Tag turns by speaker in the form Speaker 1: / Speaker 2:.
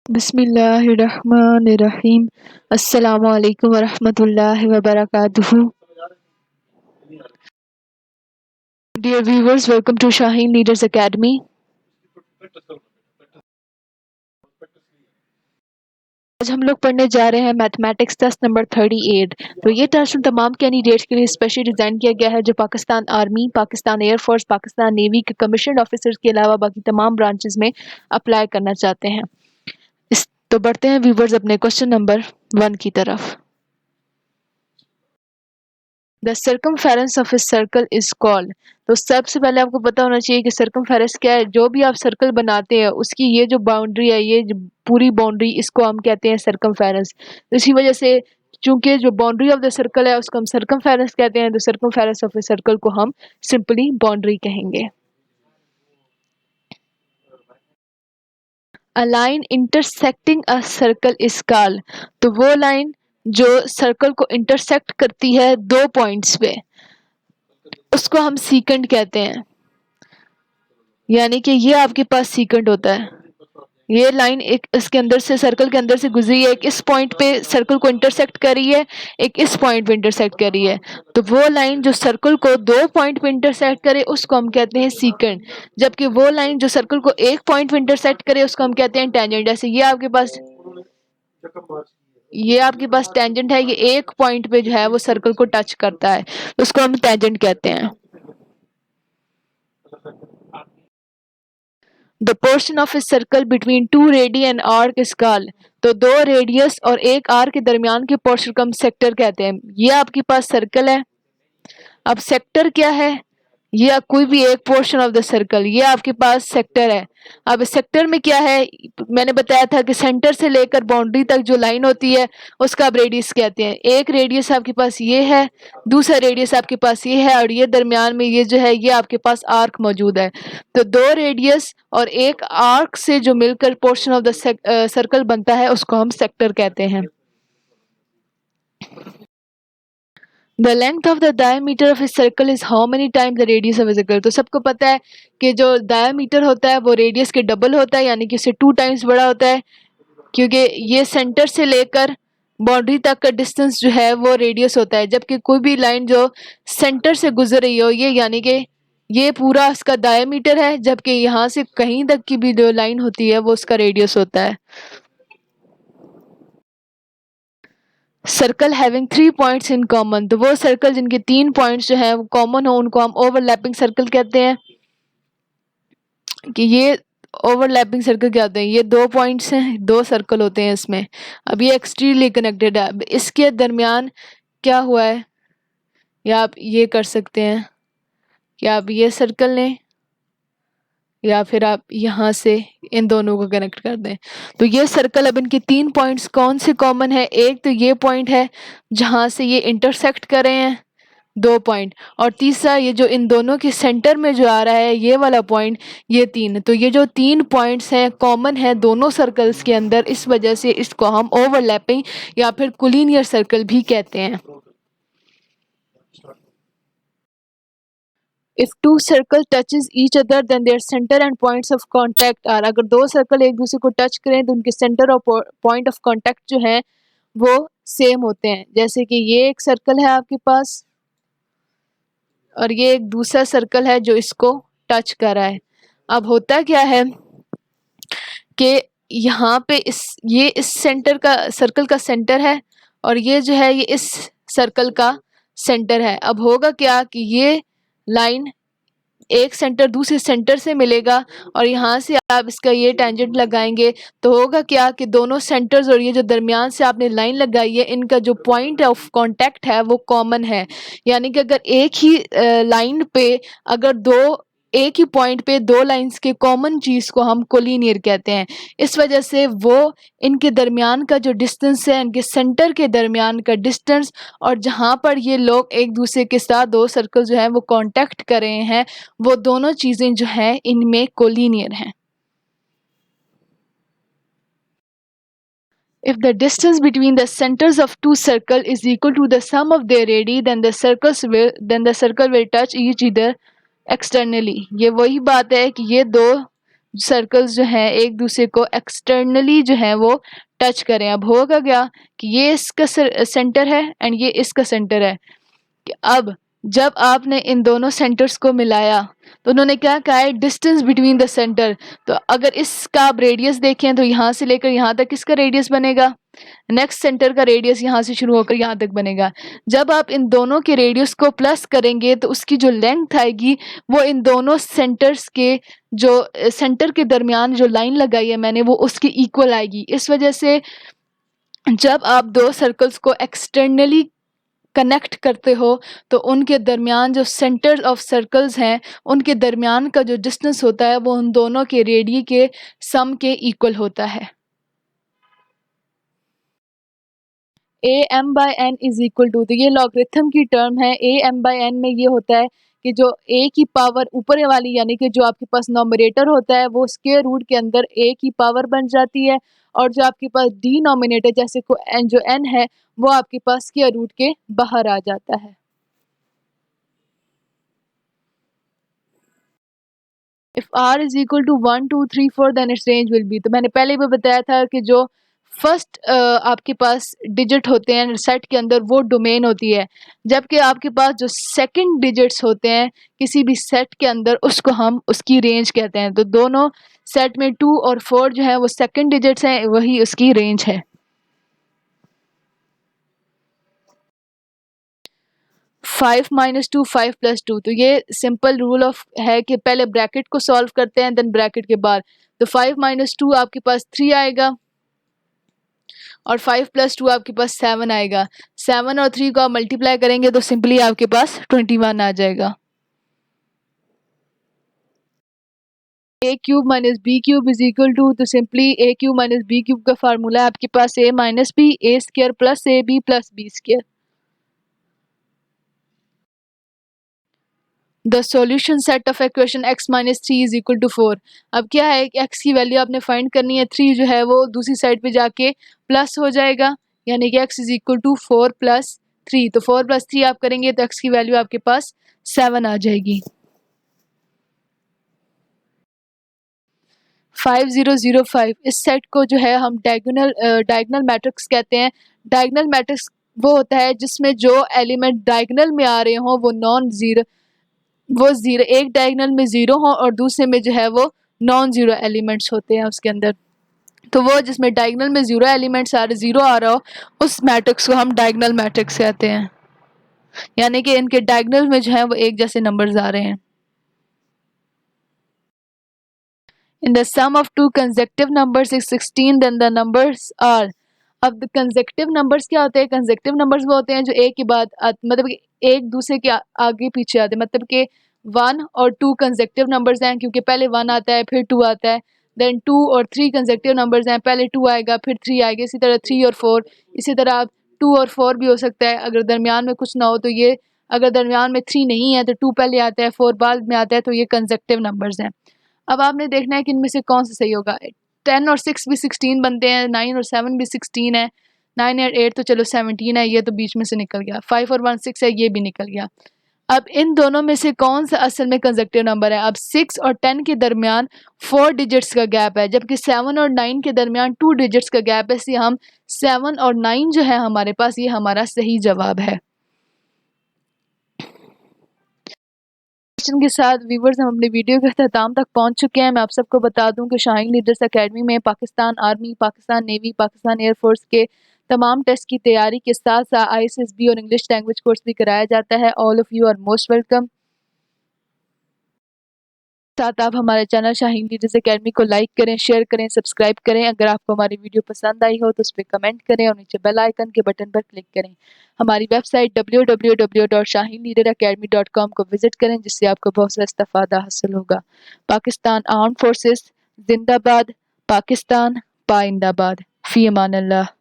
Speaker 1: बिस्मिल्लाहिर्रहमानिर्रहीम। अस्सलामु अलैकुम वरहमतुल्लाहि वबरकातुहू। Dear viewers, welcome to Shaheen Leaders Academy. आज हम लोग पढ़ने जा रहे हैं मैथमेटिक्स टेस्ट नंबर 38। तो ये टेस्ट उन तमाम कैंडिडेट्स के लिए स्पेशली डिज़ाइन किया गया है जो Pakistan army, Pakistan air force, Pakistan navy के कमीशन्ड ऑफिसर्स के अलावा बाकी तमाम ब्रांचेस में अप्लाई करना चाहते हैं। तो बढ़ते हैं व्यूवर्स अपने क्वेश्चन नंबर 1 की तरफ। The circumference of a circle is called. तो सबसे पहले आपको पता होना चाहिए कि सर्कमफेरेंस क्या है। जो भी आप सर्कल बनाते हैं उसकी ये जो बाउंड्री है, ये जो पूरी बाउंड्री, इसको हम कहते हैं सर्कमफेरेंस। तो इसी वजह से चूंकि जो बाउंड्री ऑफ द सर्कल है उसको हम सर्कमफेरेंस कहते हैं, तो सर्कमफेरेंस ऑफ ए सर्कल को हम सिंपली बाउंड्री कहेंगे। A line intersecting a circle is called. तो वो लाइन जो सर्कल को इंटरसेक्ट करती है दो पॉइंट्स पे, उसको हम सीकेंट कहते हैं। यानी कि ये आपके पास सीकेंट होता है। ये लाइन एक इसके अंदर से, सर्कल के अंदर से गुजरी है, एक इस पॉइंट पे सर्कल को इंटरसेक्ट कर रही है, एक इस पॉइंट पे इंटरसेक्ट कर रही है। तो वो लाइन जो सर्कल को दो पॉइंट पे इंटरसेक्ट करे उसको हम कहते हैं सीकेंट, जबकि वो लाइन जो सर्कल को एक पॉइंट पे इंटरसेक्ट करे उसको हम कहते हैं टेंजेंट। जैसे ये आपके पास टेंजेंट है, ये एक पॉइंट पे जो है वो सर्कल को टच करता है, उसको हम टेंजेंट कहते हैं। The portion of a circle between two ready and arc is called. तो दो रेडियस और एक आर्क के दरमियान के पोर्शन को हम सेक्टर कहते हैं। ये आपके पास सर्कल है। अब सेक्टर क्या है? ये कोई भी एक पोर्शन ऑफ द सर्कल, ये आपके पास सेक्टर है। अब सेक्टर में क्या है, मैंने बताया था कि सेंटर से लेकर बाउंड्री तक जो लाइन होती है उसका आप रेडियस कहते हैं। एक रेडियस आपके पास ये है, दूसरा रेडियस आपके पास ये है, और ये दरमियान में ये जो है ये आपके पास आर्क मौजूद है। तो दो रेडियस और एक आर्क से जो मिलकर पोर्शन ऑफ द सर्कल बनता है उसको हम सेक्टर कहते हैं। The length of the diameter of a circle is how many time the radius of a circle. तो सबको पता है कि जो डायमीटर होता है वो रेडियस के डबल होता है, यानी कि इससे 2 टाइम्स बड़ा होता है, क्योंकि ये सेंटर से लेकर बाउंड्री तक का डिस्टेंस जो है वो रेडियस होता है। जबकि कोई भी लाइन जो सेंटर से गुजर रही हो, ये यानी कि ये पूरा इसका डायमीटर है, जबकि यहाँ से कहीं तक की भी जो लाइन होती है वो उसका रेडियस होता है। Circle having 3 points in common. तो वो सर्कल जिनके 3 पॉइंट्स जो हैं वो कॉमन हो उनको हम ओवरलैपिंग सर्कल कहते हैं। कि ये ओवरलैपिंग सर्कल क्या होते हैं, ये 2 पॉइंट्स हैं, 2 सर्कल होते हैं इसमें। अब ये एक्सट्रीमली कनेक्टेड है। अब इसके दरमियान क्या हुआ है, या आप ये कर सकते हैं कि आप ये सर्कल लें या फिर आप यहाँ से इन दोनों को कनेक्ट कर दें। तो ये सर्कल, अब इनके 3 पॉइंट्स कौन से कॉमन है? एक तो ये पॉइंट है जहाँ से ये इंटरसेक्ट कर रहे हैं 2 पॉइंट, और तीसरा ये जो इन दोनों के सेंटर में जो आ रहा है ये वाला पॉइंट, ये 3। तो ये जो 3 पॉइंट्स हैं कॉमन है दोनों सर्कल्स के अंदर, इस वजह से इसको हम ओवरलैपिंग या फिर कोलिनियर सर्कल भी कहते हैं। If two circle touches each other then their center and points of contact are। अगर दो सर्कल एक दूसरे को टच करें तो उनके सेंटर और पॉइंट ऑफ कांटेक्ट जो है वो सेम होते हैं। जैसे कि ये एक सर्कल है आपके पास और ये एक दूसरा सर्कल है जो इसको टच कर रहा है। अब होता क्या है कि यहाँ पे ये इस सेंटर का, सर्कल का सेंटर है, और ये जो है ये इस सर्कल का सेंटर है। अब होगा क्या कि ये लाइन एक सेंटर दूसरे सेंटर से मिलेगा और यहाँ से आप इसका ये टेंजेंट लगाएंगे, तो होगा क्या कि दोनों सेंटर्स और ये जो दरमियान से आपने लाइन लगाई है इनका जो पॉइंट ऑफ कांटेक्ट है वो कॉमन है। यानी कि अगर एक ही लाइन पे, अगर दो एक ही पॉइंट पे दो लाइंस के कॉमन चीज़ को हम कोलिनियर कहते हैं। इस वजह से वो इनके दरमियान का जो डिस्टेंस है, इनके सेंटर के दरमियान का डिस्टेंस, और जहाँ पर ये लोग एक दूसरे के साथ दो सर्कल जो है वो कांटेक्ट कर रहे हैं, वो दोनों चीज़ें जो हैं इनमें कोलिनियर हैं। If the distance between the centers of two circles is equal to the sum of their radii, then the circle will touch each other externally। ये वही बात है कि ये दो सर्कल्स जो हैं एक दूसरे को एक्सटर्नली जो है वो टच करें। अब होगा क्या कि ये इसका सेंटर है एंड ये इसका सेंटर है कि अब जब आपने इन दोनों सेंटर्स को मिलाया तो उन्होंने क्या कहा है, डिस्टेंस बिटवीन द सेंटर। तो अगर इसका आप रेडियस देखें तो यहाँ से लेकर यहाँ तक किसका रेडियस बनेगा, नेक्स्ट सेंटर का रेडियस यहाँ से शुरू होकर यहाँ तक बनेगा। जब आप इन दोनों के रेडियस को प्लस करेंगे तो उसकी जो लेंथ आएगी वो इन दोनों सेंटर्स के जो सेंटर के दरमियान जो लाइन लगाई है मैंने वो उसकी इक्वल आएगी। इस वजह से जब आप दो सर्कल्स को एक्सटर्नली कनेक्ट करते हो तो उनके दरमियान जो सेंटर ऑफ सर्कल्स हैं उनके दरमियान का जो डिस्टेंस होता है वो उन दोनों के रेडियस के सम के इक्वल होता है। A m by n is equal to, तो ये लॉगरिथम की टर्म है। ए एम बाई एन में ये होता है कि जो ए की पावर ऊपर वाली यानी कि जो आपके पास नॉमिनेटर होता है वो स्क्वायर रूट के अंदर ए की पावर बन जाती है और जो आपके पास डिनोमिनेटर जैसे को एन जो एन है वो आपके पास स्क्वायर रूट के बाहर आ जाता है। If r is equal to 1 2 3 4 then its range will be, तो मैंने पहले भी बताया था कि जो फर्स्ट आपके पास डिजिट होते हैं सेट के अंदर वो डोमेन होती है, जबकि आपके पास जो सेकंड डिजिट्स होते हैं किसी भी सेट के अंदर उसको हम उसकी रेंज कहते हैं। तो दोनों सेट में 2 और 4 जो है वो सेकंड डिजिट्स हैं, वही उसकी रेंज है। 5 माइनस 2 5 प्लस 2, तो ये सिंपल रूल ऑफ है कि पहले ब्रैकेट को सॉल्व करते हैं देन ब्रैकेट के बाद। तो 5 माइनस 2 आपके पास 3 आएगा और 5 प्लस 2 आपके पास 7 आएगा। 7 और 3 को आप मल्टीप्लाई करेंगे तो सिंपली आपके पास 21 आ जाएगा। A cube minus B cube is equal to, तो simply A cube minus B cube का फार्मूला है आपके पास A minus B A square plus A B plus B square. The solution set of equation x minus 3 is equal to 4। अब क्या है कि x की वैल्यू आपने फाइंड करनी है, 3 जो है वो दूसरी साइड पे जाके प्लस हो जाएगा यानी कि x is equal to 4 plus 3। तो 4 प्लस 3 आप करेंगे तो x की वैल्यू आपके पास 7 आ जाएगी। 5005 इस सेट को जो है हम डायगोनल मैट्रिक्स कहते हैं। डायगोनल मैट्रिक्स वो होता है जिसमें जो एलिमेंट डायगोनल में आ रहे हों वो नॉन जीरो, वो जीरो एक डायगोनल में जीरो हो और दूसरे में जो है वो नॉन जीरो एलिमेंट्स होते हैं उसके अंदर। तो वो जिसमें डायगोनल में जीरो एलिमेंट्स आ रहे जीरो आ रहा हो उस मैट्रिक्स को हम डायगोनल मैट्रिक्स कहते हैं, यानी कि इनके डायगोनल में जो है वो एक जैसे नंबर्स आ रहे हैं। In the sum of two consecutive numbers is 16 then the numbers are। अब कंसेक्टिव नंबर्स क्या होते हैं, कंसेक्टिव नंबर्स वो होते हैं जो एक के बाद मतलब एक दूसरे के आगे पीछे आते हैं, मतलब कि 1 और 2 कंसेक्टिव नंबर्स हैं क्योंकि पहले 1 आता है फिर 2 आता है। देन 2 और 3 कंसेक्टिव नंबर्स हैं, पहले 2 आएगा फिर 3 आएगा, इसी तरह 3 और 4, इसी तरह आप 2 और 4 भी हो सकता है। अगर दरमियान में कुछ ना हो तो ये, अगर दरमियान में 3 नहीं है तो 2 पहले आता है 4 बाद में आता है, तो ये कंसेक्टिव नंबर्स हैं। अब आपने देखना है कि इनमें से कौन सा सही होगा। 10 और 6 भी 16 बनते हैं, 9 और 7 भी 16 है, 9 और 8 तो चलो 17 है, ये तो बीच में से निकल गया। 5 और 1 6 है, ये भी निकल गया। अब इन दोनों में से कौन सा असल में कंसेक्टिव नंबर है। अब 6 और 10 के दरमियान 4 डिजिट्स का गैप है, जबकि 7 और 9 के दरमियान 2 डिजिट्स का गैप है, इसलिए हम 7 और 9 जो है हमारे पास ये हमारा सही जवाब है। के साथ व्यूवर्स हम अपने वीडियो के अख्ताम तक पहुंच चुके हैं। मैं आप सबको बता दूं कि शाहीन लीडर्स एकेडमी में Pakistan army, Pakistan navy, Pakistan air force के तमाम टेस्ट की तैयारी के साथ साथ ISSB और इंग्लिश लैंग्वेज कोर्स भी कराया जाता है। All of you are most welcome. साथ आप हमारे चैनल शाहीन लीडर्स एकेडमी को लाइक करें, शेयर करें, सब्सक्राइब करें। अगर आपको हमारी वीडियो पसंद आई हो तो उस पर कमेंट करें और नीचे बेल आइकन के बटन पर क्लिक करें। हमारी वेबसाइट www.shahinleaderacademy.com को विजिट करें जिससे आपको बहुत सा इस्तेफादा हासिल होगा। पाकिस्तान आर्म्ड फोर्सेस जिंदाबाद, पाकिस्तान पाइंदाबाद। फी अमान अल्लाह।